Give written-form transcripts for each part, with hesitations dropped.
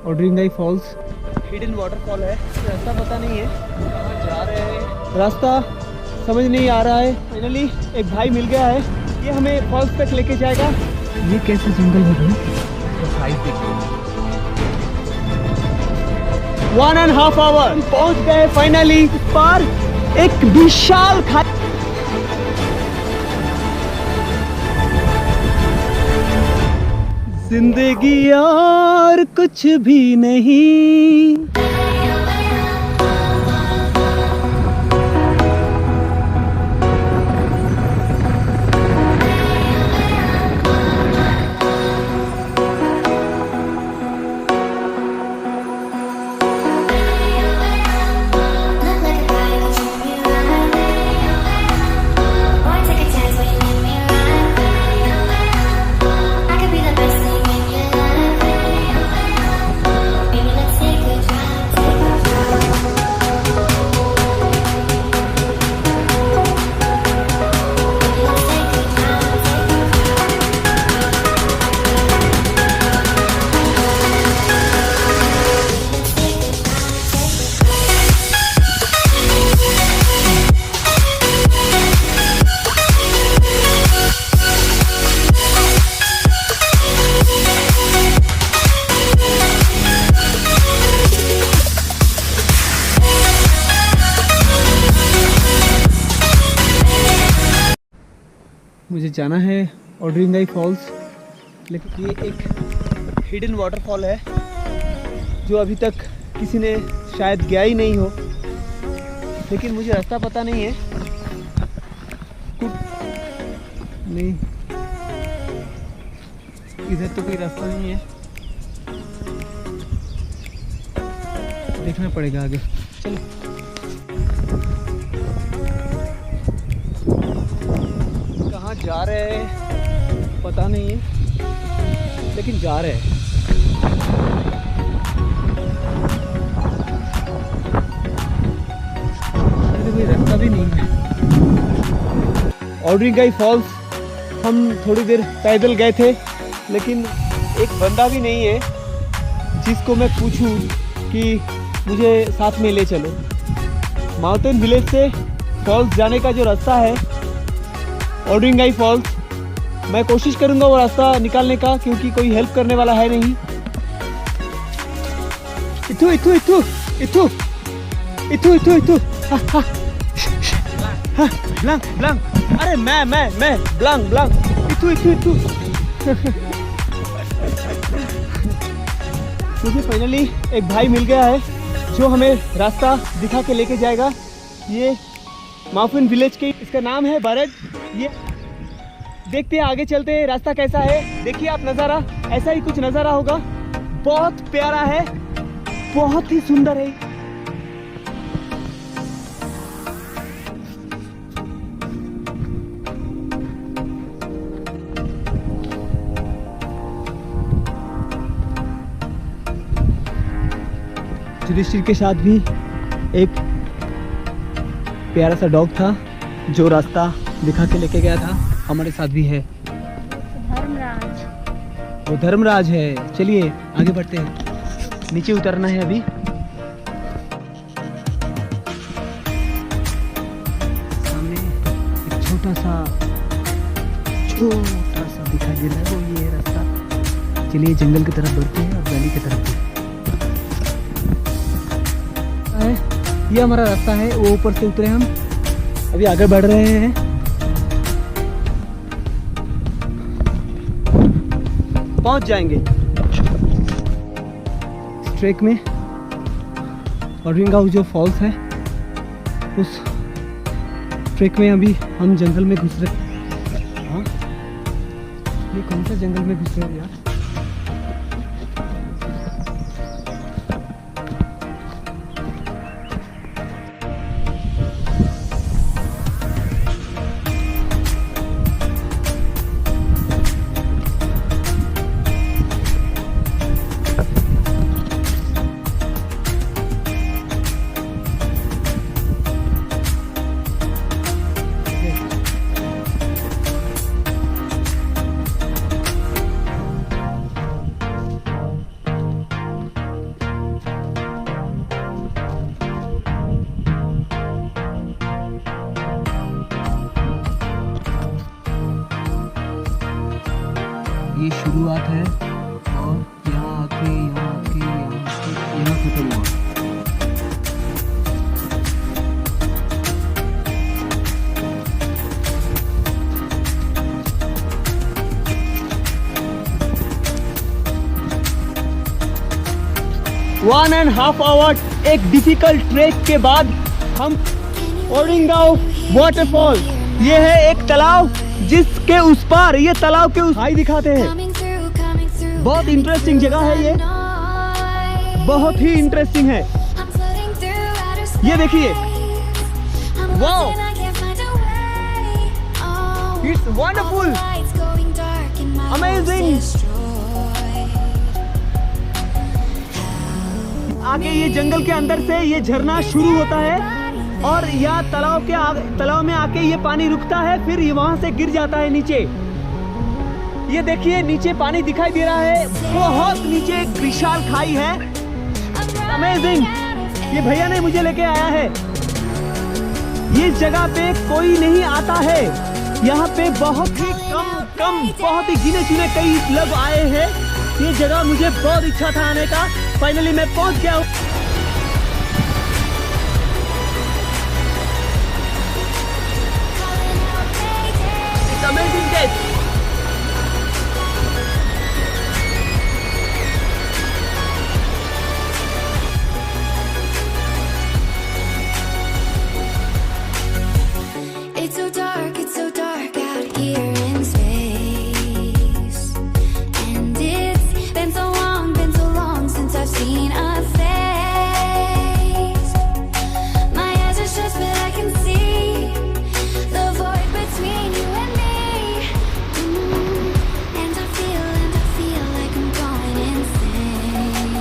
ओड्रिंगाई false hidden waterfall है। रास्ता पता नहीं है कहाँ जा रहे हैं, रास्ता समझ नहीं आ रहा है। फाइनली एक भाई मिल गया है, ये हमें फॉल्स तक लेके जाएगा। ये कैसे जंगल है भाई, तो साइड देखिए। 1.5 आवर पहुंच गए फाइनली पर एक विशाल खाई। जिंदगी और कुछ भी नहीं। मुझे जाना है ओड्रिंगाई फॉल्स, लेकिन ये एक हिडन वाटरफॉल है जो अभी तक किसी ने शायद गया ही नहीं हो। लेकिन मुझे रास्ता पता नहीं है। नहीं, इधर तो कोई रास्ता नहीं है, देखना पड़ेगा आगे। चलो जा रहे हैं पता नहीं है, लेकिन जा रहे हैं। कोई रास्ता भी नहीं है। ओड्रिंगाई फॉल्स हम थोड़ी देर पैदल गए थे, लेकिन एक बंदा भी नहीं है जिसको मैं पूछूं कि मुझे साथ में ले चलो। माउंटेन विलेज से फॉल्स जाने का जो रास्ता है ओड्रिंगाई फॉल्स, मैं कोशिश करूंगा वो रास्ता निकालने का, क्योंकि कोई हेल्प करने वाला है नहीं। इथु इथु इथु इथु इथु इथु इथु ब्लंक ब्लंक, अरे मैं ब्लंक ब्लंक इथु इथु इथु। मुझे फाइनली एक भाई मिल गया है जो हमें रास्ता दिखा के लेके जाएगा। ये माउंटेन विलेज के, इसका नाम है बरड। ये देखते हैं, आगे चलते हैं रास्ता कैसा है। देखिए आप नज़ारा, ऐसा ही कुछ नज़ारा होगा। बहुत प्यारा है, बहुत ही सुंदर है। युधिष्ठिर के साथ भी एक प्यारा सा डॉग था जो रास्ता दिखा के लेके गया था, हमारे साथ भी है। धर्मराज, वो धर्मराज है। चलिए आगे बढ़ते हैं, नीचे उतरना है अभी। सामने एक छोटा सा दिखाई दे रहा है, वो ये रास्ता। चलिए जंगल की तरफ बढ़ते हैं और वैली की तरफ। ये हमारा रास्ता है, वो ऊपर से उतरे हम, अभी आगे बढ़ रहे हैं। पहुंच जाएंगे इस ट्रैक में। ओड्रिंगाई जो फॉल्स है उस ट्रैक में अभी हम जंगल में घुस रहे। हाँ, ये कौन सा जंगल में घुस रहे हैं यार। ये शुरुआत है और यहाँ आके यहाँ खत्म हुआ। वन एंड हाफ आवर एक डिफिकल्ट ट्रैक के बाद हम ओरिंगांव वाटरफॉल, ये है एक तालाब जिसके उस पार, ये तालाब के उस भाई दिखाते हैं। बहुत इंटरेस्टिंग जगह है ये, बहुत ही इंटरेस्टिंग है। ये देखिए, वाओ, इट्स वंडरफुल, अमेजिंग। आगे ये जंगल के अंदर से ये झरना शुरू होता है और यह तालाब में आके ये पानी रुकता है, फिर ये वहां से गिर जाता है नीचे। ये देखिए नीचे पानी दिखाई दे रहा है, बहुत नीचे एक विशाल खाई है। अमेजिंग, ये भैया ने मुझे लेके आया है। ये जगह पे कोई नहीं आता है, यहाँ पे बहुत ही कम बहुत ही गिने चुने कई लोग आए हैं। ये जगह मुझे बहुत इच्छा था आने का, फाइनली मैं पहुंच गया हूँ। It's amazing guys. It's so dark out here in space, and it's been so long since I've seen a face. My eyes are shut, but I can see the void between you and me. And I feel like I'm going insane.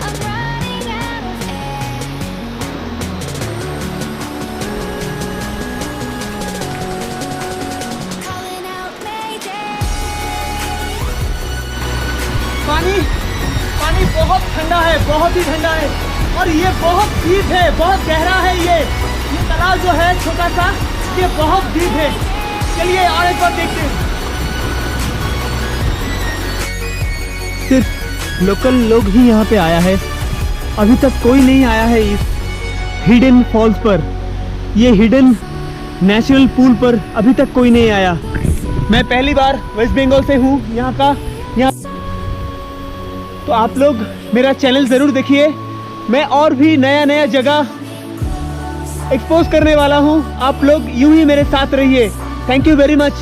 I'm running out of air. Calling out Mayday. पानी बहुत ठंडा है, बहुत ही ठंडा है, और ये बहुत डीप है, बहुत गहरा है। ये तालाब जो है छोटा सा, ये बहुत डीप है। चलिए और एक बार देखते हैं। सिर्फ लोकल लोग ही यहाँ पे आया है, अभी तक कोई नहीं आया है इस हिडन फॉल्स पर, ये हिडन नेचुरल पूल पर अभी तक कोई नहीं आया। मैं पहली बार वेस्ट बंगाल से हूँ यहाँ तो आप लोग मेरा चैनल ज़रूर देखिए, मैं और भी नया जगह एक्सपोज करने वाला हूँ। आप लोग यूं ही मेरे साथ रहिए। Thank you very much.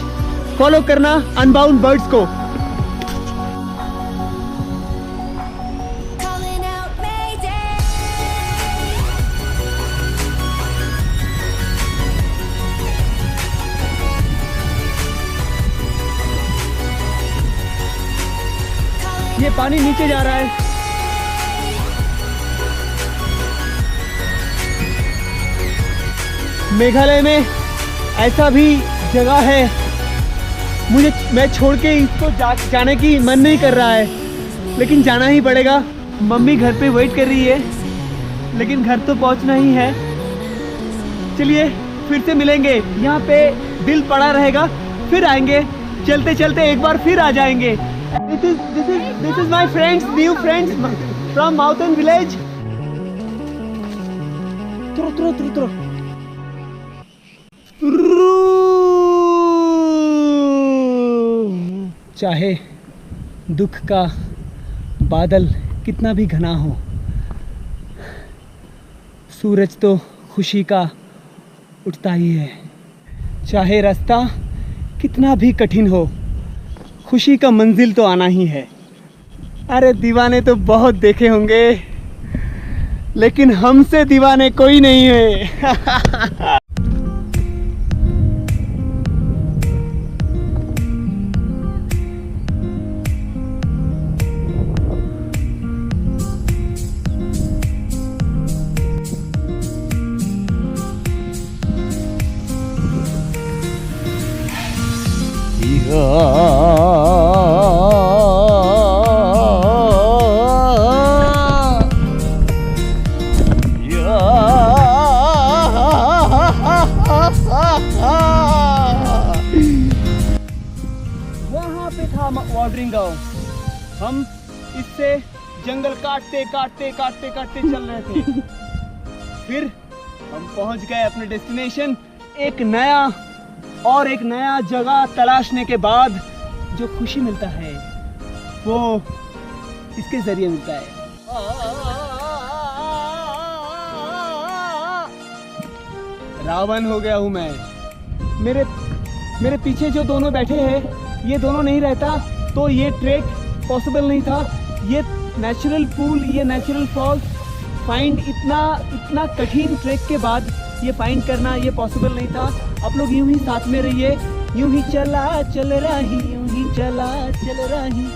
Follow करना अनबाउंड बर्ड्स को। Calling out Mayday. ये पानी नीचे जा रहा है। मेघालय में ऐसा भी जगह है, मैं छोड़ के इसको जाने की मन नहीं कर रहा है, लेकिन जाना ही पड़ेगा। मम्मी घर पे वेट कर रही है, लेकिन घर तो पहुंचना ही है। चलिए फिर से मिलेंगे, यहाँ पे दिल पड़ा रहेगा, फिर आएंगे, चलते चलते एक बार फिर आ जाएंगे। This is my friends, new friends from mountain village. Tro. चाहे दुख का बादल कितना भी घना हो, सूरज तो खुशी का उठता ही है। चाहे रास्ता कितना भी कठिन हो, खुशी का मंजिल तो आना ही है। अरे दीवाने तो बहुत देखे होंगे, लेकिन हमसे दीवाने कोई नहीं है। वहाँ पे था वाटरिंग गांव। हम इससे जंगल काटते काटते काटते काटते चल रहे थे। फिर हम पहुंच गए अपने डेस्टिनेशन। एक नया जगह तलाशने के बाद जो खुशी मिलता है वो इसके जरिए मिलता है। रावण हो गया हूं मैं। मेरे पीछे जो दोनों बैठे हैं, ये दोनों नहीं रहता तो ये ट्रैक पॉसिबल नहीं था। ये नेचुरल पूल, ये नेचुरल फॉल फाइंड इतना कठिन ट्रैक के बाद ये फाइंड करना ये पॉसिबल नहीं था। आप लोग यूं ही साथ में रहिए, यूं ही चला चल रही, यूं ही चला चल रही,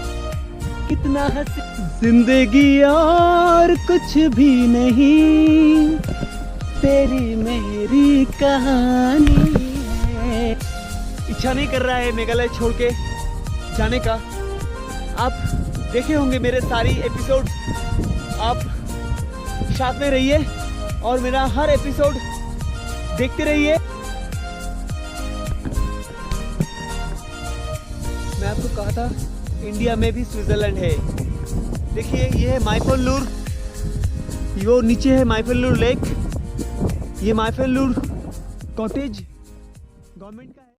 कितना हंसी जिंदगी और कुछ भी नहीं, तेरी मेरी कहानी है। इच्छा नहीं कर रहा है मेघालय छोड़ के जाने का। आप देखे होंगे मेरे सारी एपिसोड, आप साथ में रहिए और मेरा हर एपिसोड देखते रहिए। मैं आपको कहा था इंडिया में भी स्विट्जरलैंड है। देखिए ये है माइफलूर, वो नीचे है माइफलूर लेक, ये माइफलूर कॉटेज गवर्नमेंट का है।